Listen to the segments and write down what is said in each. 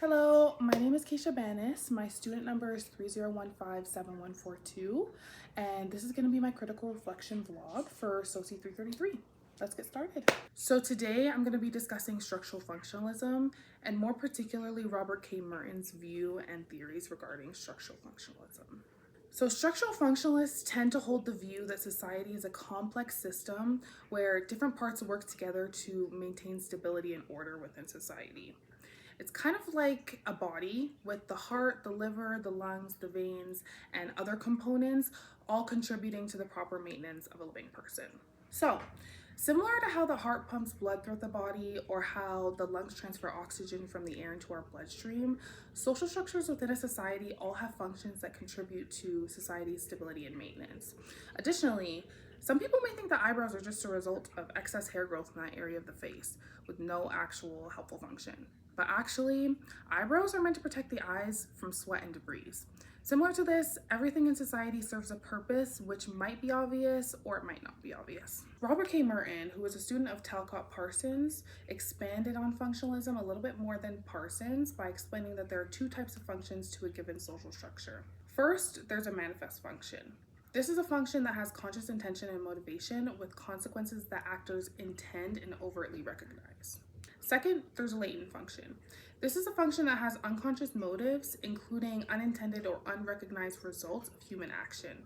Hello, my name is Kaisha. My student number is 30157142, and this is going to be my critical reflection vlog for SOCI 333. Let's get started. So today I'm going to be discussing structural functionalism, and more particularly Robert K. Merton's view and theories regarding structural functionalism. So structural functionalists tend to hold the view that society is a complex system where different parts work together to maintain stability and order within society. It's kind of like a body with the heart, the liver, the lungs, the veins, and other components all contributing to the proper maintenance of a living person. So, similar to how the heart pumps blood throughout the body or how the lungs transfer oxygen from the air into our bloodstream, social structures within a society all have functions that contribute to society's stability and maintenance. Additionally, some people may think that eyebrows are just a result of excess hair growth in that area of the face with no actual helpful function. But actually, eyebrows are meant to protect the eyes from sweat and debris. Similar to this, everything in society serves a purpose which might be obvious or it might not be obvious. Robert K. Merton, who was a student of Talcott Parsons, expanded on functionalism a little bit more than Parsons by explaining that there are two types of functions to a given social structure. First, there's a manifest function. This is a function that has conscious intention and motivation with consequences that actors intend and overtly recognize. Second, there's a latent function. This is a function that has unconscious motives, including unintended or unrecognized results of human action.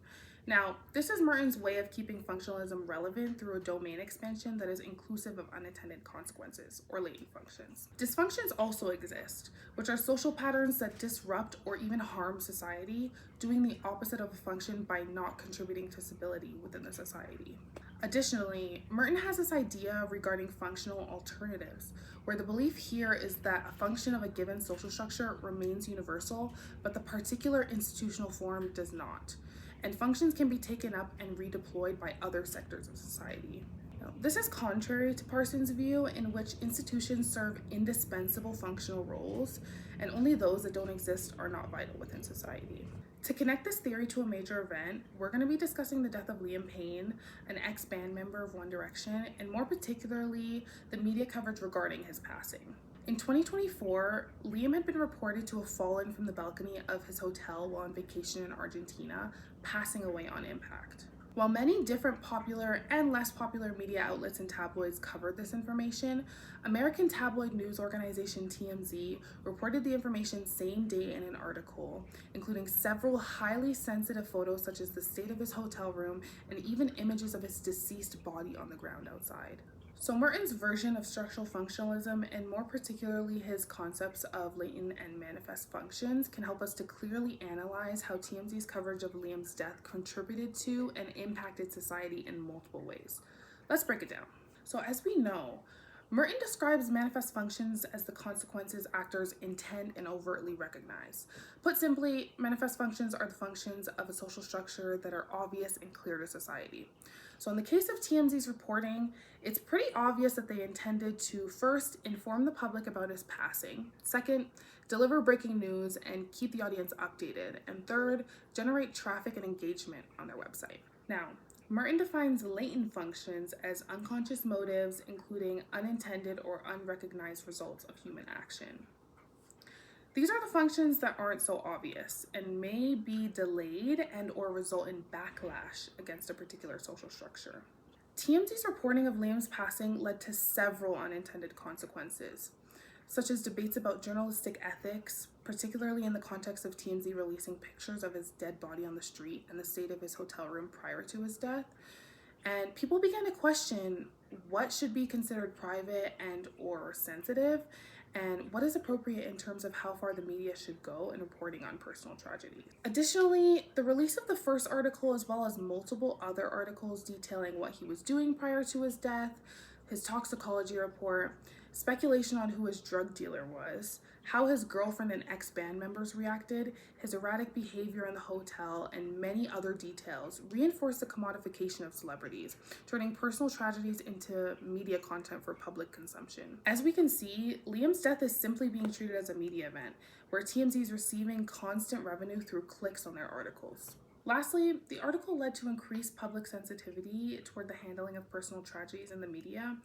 Now, this is Merton's way of keeping functionalism relevant through a domain expansion that is inclusive of unintended consequences, or latent functions. Dysfunctions also exist, which are social patterns that disrupt or even harm society, doing the opposite of a function by not contributing to stability within the society. Additionally, Merton has this idea regarding functional alternatives, where the belief here is that a function of a given social structure remains universal, but the particular institutional form does not, and functions can be taken up and redeployed by other sectors of society. Now, this is contrary to Parsons' view, in which institutions serve indispensable functional roles, and only those that don't exist are not vital within society. To connect this theory to a major event, we're going to be discussing the death of Liam Payne, an ex-band member of One Direction, and more particularly, the media coverage regarding his passing. In 2024, Liam had been reported to have fallen from the balcony of his hotel while on vacation in Argentina, passing away on impact. While many different popular and less popular media outlets and tabloids covered this information, American tabloid news organization TMZ reported the information same day in an article, including several highly sensitive photos such as the state of his hotel room and even images of his deceased body on the ground outside. So Merton's version of structural functionalism, and more particularly his concepts of latent and manifest functions, can help us to clearly analyze how TMZ's coverage of Liam's death contributed to and impacted society in multiple ways. Let's break it down. So as we know, Merton describes manifest functions as the consequences actors intend and overtly recognize. Put simply, manifest functions are the functions of a social structure that are obvious and clear to society. So in the case of TMZ's reporting, it's pretty obvious that they intended to first inform the public about his passing, second, deliver breaking news and keep the audience updated, and third, generate traffic and engagement on their website. Now, Merton defines latent functions as unconscious motives, including unintended or unrecognized results of human action. These are the functions that aren't so obvious and may be delayed and or result in backlash against a particular social structure. TMZ's reporting of Liam's passing led to several unintended consequences, such as debates about journalistic ethics, particularly in the context of TMZ releasing pictures of his dead body on the street and the state of his hotel room prior to his death. And people began to question what should be considered private and or sensitive, and what is appropriate in terms of how far the media should go in reporting on personal tragedies. Additionally, the release of the first article, as well as multiple other articles detailing what he was doing prior to his death, his toxicology report, speculation on who his drug dealer was, how his girlfriend and ex-band members reacted, his erratic behavior in the hotel, and many other details reinforce the commodification of celebrities, turning personal tragedies into media content for public consumption. As we can see, Liam's death is simply being treated as a media event, where TMZ is receiving constant revenue through clicks on their articles. Lastly, the article led to increased public sensitivity toward the handling of personal tragedies in the media,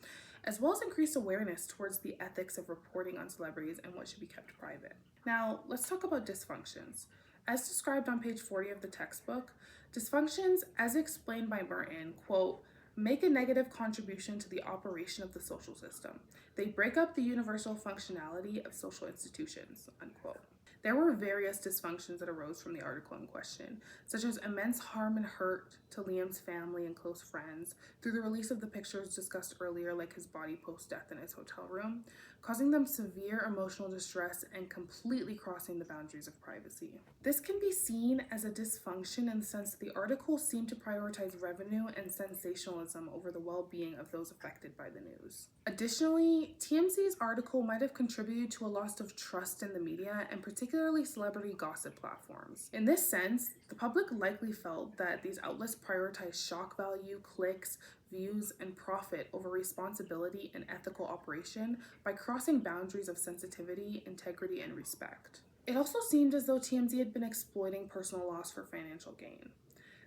as well as increased awareness towards the ethics of reporting on celebrities and what should be kept private. Now, let's talk about dysfunctions. As described on page 40 of the textbook, dysfunctions, as explained by Merton, quote, make a negative contribution to the operation of the social system. They break up the universal functionality of social institutions, unquote. There were various dysfunctions that arose from the article in question, such as immense harm and hurt to Liam's family and close friends through the release of the pictures discussed earlier, like his body post-death in his hotel room, causing them severe emotional distress and completely crossing the boundaries of privacy. This can be seen as a dysfunction in the sense that the article seemed to prioritize revenue and sensationalism over the well-being of those affected by the news. Additionally, TMZ's article might have contributed to a loss of trust in the media and particularly celebrity gossip platforms. In this sense, the public likely felt that these outlets prioritize shock value, clicks, views, and profit over responsibility and ethical operation by crossing boundaries of sensitivity, integrity, and respect. It also seemed as though TMZ had been exploiting personal loss for financial gain.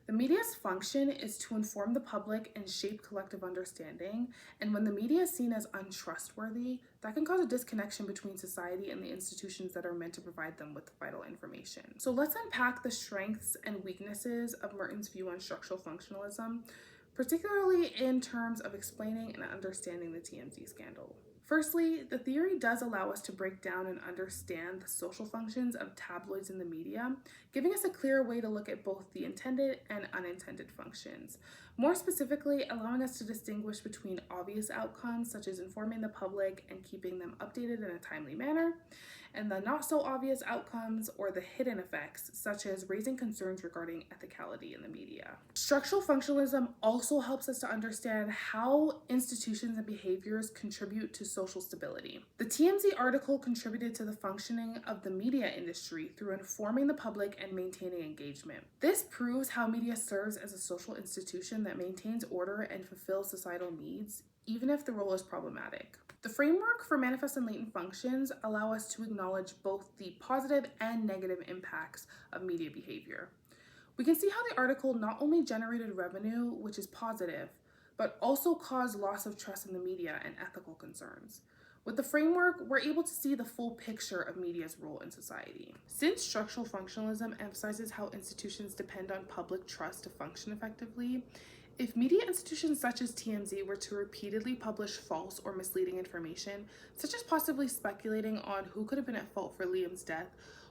The media's function is to inform the public and shape collective understanding, and when the media is seen as untrustworthy, that can cause a disconnection between society and the institutions that are meant to provide them with vital information. So let's unpack the strengths and weaknesses of Merton's view on structural functionalism, particularly in terms of explaining and understanding the TMZ scandal. Firstly, the theory does allow us to break down and understand the social functions of tabloids in the media, giving us a clear way to look at both the intended and unintended functions. More specifically, allowing us to distinguish between obvious outcomes, such as informing the public and keeping them updated in a timely manner, and the not so obvious outcomes or the hidden effects, such as raising concerns regarding ethicality in the media. Structural functionalism also helps us to understand how institutions and behaviors contribute to social stability. The TMZ article contributed to the functioning of the media industry through informing the public and maintaining engagement. This proves how media serves as a social institution that maintains order and fulfills societal needs, even if the role is problematic. The framework for manifest and latent functions allow us to acknowledge both the positive and negative impacts of media behavior. We can see how the article not only generated revenue, which is positive, but also caused loss of trust in the media and ethical concerns. With the framework, we're able to see the full picture of media's role in society. Since structural functionalism emphasizes how institutions depend on public trust to function effectively, if media institutions such as TMZ were to repeatedly publish false or misleading information, such as possibly speculating on who could have been at fault for Liam's death,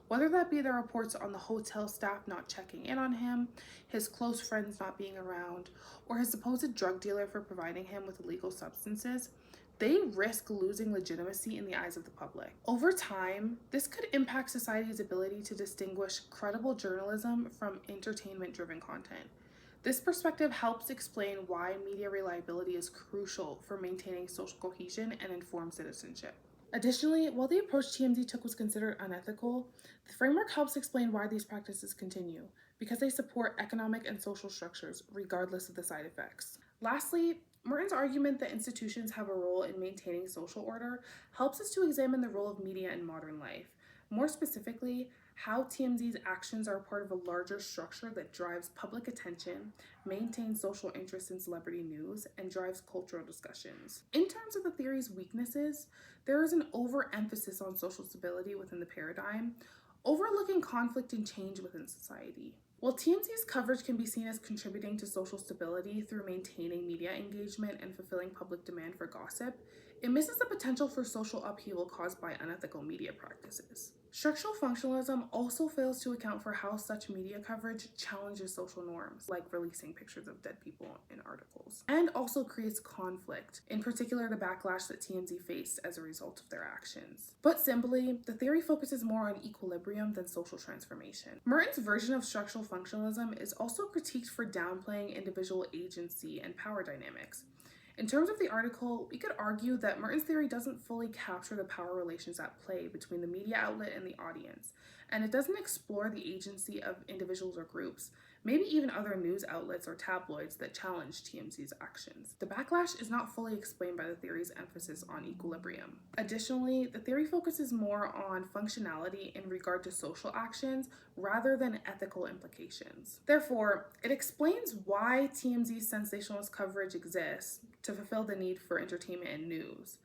whether that be the reports on the hotel staff not checking in on him, his close friends not being around, or his supposed drug dealer for providing him with illegal substances, they risk losing legitimacy in the eyes of the public. Over time, this could impact society's ability to distinguish credible journalism from entertainment-driven content. This perspective helps explain why media reliability is crucial for maintaining social cohesion and informed citizenship. Additionally, while the approach TMZ took was considered unethical, the framework helps explain why these practices continue, because they support economic and social structures regardless of the side effects. Lastly, Merton's argument that institutions have a role in maintaining social order helps us to examine the role of media in modern life. More specifically, how TMZ's actions are part of a larger structure that drives public attention, maintains social interest in celebrity news, and drives cultural discussions. In terms of the theory's weaknesses, there is an overemphasis on social stability within the paradigm, overlooking conflict and change within society. While TMZ's coverage can be seen as contributing to social stability through maintaining media engagement and fulfilling public demand for gossip, it misses the potential for social upheaval caused by unethical media practices. Structural functionalism also fails to account for how such media coverage challenges social norms, like releasing pictures of dead people in articles, and also creates conflict, in particular the backlash that TMZ faced as a result of their actions. Put simply, the theory focuses more on equilibrium than social transformation. Merton's version of structural functionalism is also critiqued for downplaying individual agency and power dynamics. In terms of the article, we could argue that Merton's theory doesn't fully capture the power relations at play between the media outlet and the audience, and it doesn't explore the agency of individuals or groups, maybe even other news outlets or tabloids that challenge TMZ's actions. The backlash is not fully explained by the theory's emphasis on equilibrium. Additionally, the theory focuses more on functionality in regard to social actions rather than ethical implications. Therefore, it explains why TMZ's sensationalist coverage exists, to fulfill the need for entertainment and news,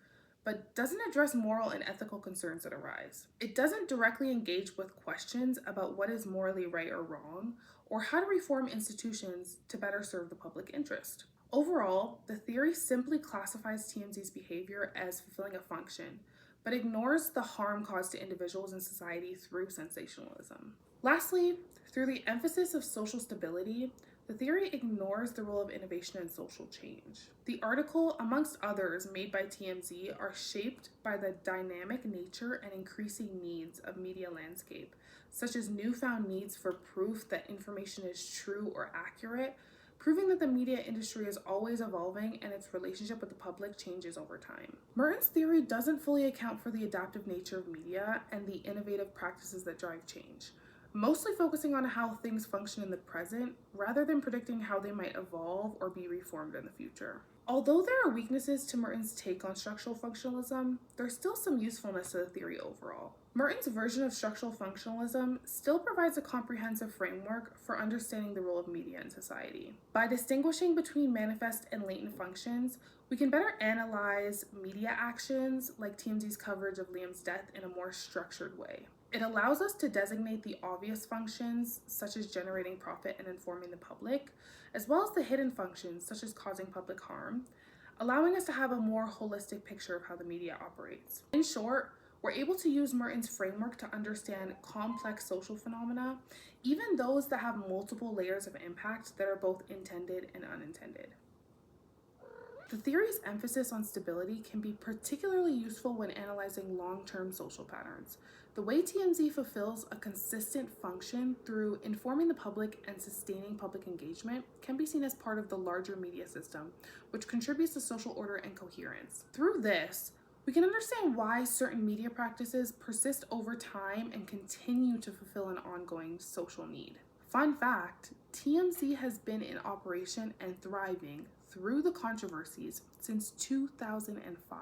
but doesn't address moral and ethical concerns that arise. It doesn't directly engage with questions about what is morally right or wrong, or how to reform institutions to better serve the public interest. Overall, the theory simply classifies TMZ's behavior as fulfilling a function, but ignores the harm caused to individuals and society through sensationalism. Lastly, through the emphasis of social stability, the theory ignores the role of innovation and social change. The article, amongst others made by TMZ, are shaped by the dynamic nature and increasing needs of media landscape, such as newfound needs for proof that information is true or accurate, proving that the media industry is always evolving and its relationship with the public changes over time. Merton's theory doesn't fully account for the adaptive nature of media and the innovative practices that drive change, mostly focusing on how things function in the present rather than predicting how they might evolve or be reformed in the future. Although there are weaknesses to Merton's take on structural functionalism, there's still some usefulness to the theory overall. Merton's version of structural functionalism still provides a comprehensive framework for understanding the role of media in society. By distinguishing between manifest and latent functions, we can better analyze media actions like TMZ's coverage of Liam's death in a more structured way. It allows us to designate the obvious functions, such as generating profit and informing the public, as well as the hidden functions, such as causing public harm, allowing us to have a more holistic picture of how the media operates. In short, we're able to use Merton's framework to understand complex social phenomena, even those that have multiple layers of impact that are both intended and unintended. The theory's emphasis on stability can be particularly useful when analyzing long-term social patterns. The way TMZ fulfills a consistent function through informing the public and sustaining public engagement can be seen as part of the larger media system, which contributes to social order and coherence. Through this, we can understand why certain media practices persist over time and continue to fulfill an ongoing social need. Fun fact, TMZ has been in operation and thriving through the controversies since 2005.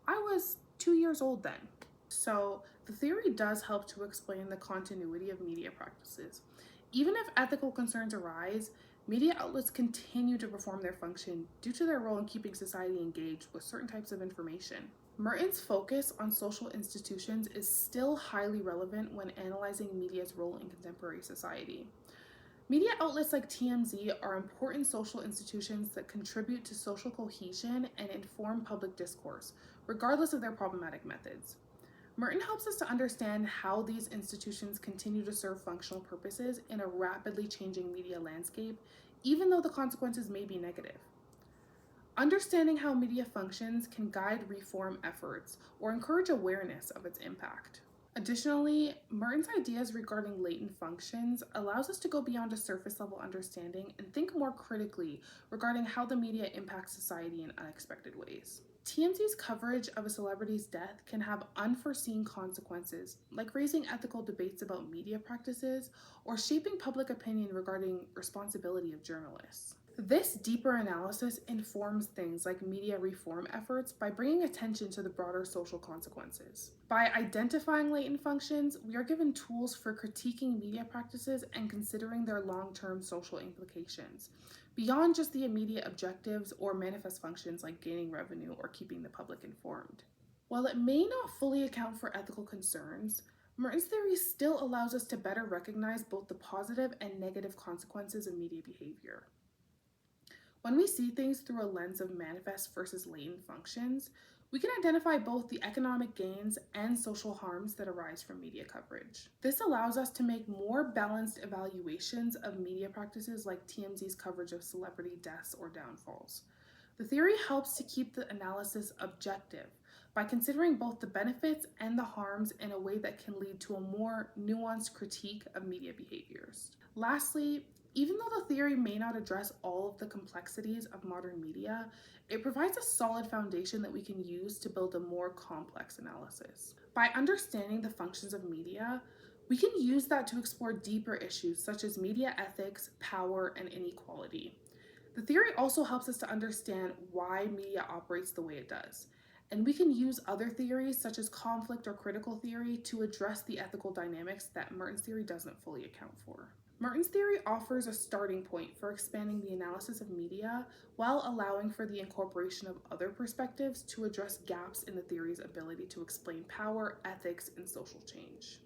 I was 2 years old then. So the theory does help to explain the continuity of media practices. Even if ethical concerns arise, media outlets continue to perform their function due to their role in keeping society engaged with certain types of information. Merton's focus on social institutions is still highly relevant when analyzing media's role in contemporary society. Media outlets like TMZ are important social institutions that contribute to social cohesion and inform public discourse, regardless of their problematic methods. Merton helps us to understand how these institutions continue to serve functional purposes in a rapidly changing media landscape, even though the consequences may be negative. Understanding how media functions can guide reform efforts or encourage awareness of its impact. Additionally, Merton's ideas regarding latent functions allows us to go beyond a surface level understanding and think more critically regarding how the media impacts society in unexpected ways. TMZ's coverage of a celebrity's death can have unforeseen consequences, like raising ethical debates about media practices or shaping public opinion regarding responsibility of journalists. This deeper analysis informs things like media reform efforts by bringing attention to the broader social consequences. By identifying latent functions, we are given tools for critiquing media practices and considering their long-term social implications, beyond just the immediate objectives or manifest functions like gaining revenue or keeping the public informed. While it may not fully account for ethical concerns, Merton's theory still allows us to better recognize both the positive and negative consequences of media behavior. When we see things through a lens of manifest versus latent functions, we can identify both the economic gains and social harms that arise from media coverage. This allows us to make more balanced evaluations of media practices like TMZ's coverage of celebrity deaths or downfalls. The theory helps to keep the analysis objective by considering both the benefits and the harms in a way that can lead to a more nuanced critique of media behaviors. Lastly, even though the theory may not address all of the complexities of modern media, it provides a solid foundation that we can use to build a more complex analysis. By understanding the functions of media, we can use that to explore deeper issues such as media ethics, power, and inequality. The theory also helps us to understand why media operates the way it does, and we can use other theories such as conflict or critical theory to address the ethical dynamics that Merton's theory doesn't fully account for. Merton's theory offers a starting point for expanding the analysis of media while allowing for the incorporation of other perspectives to address gaps in the theory's ability to explain power, ethics, and social change.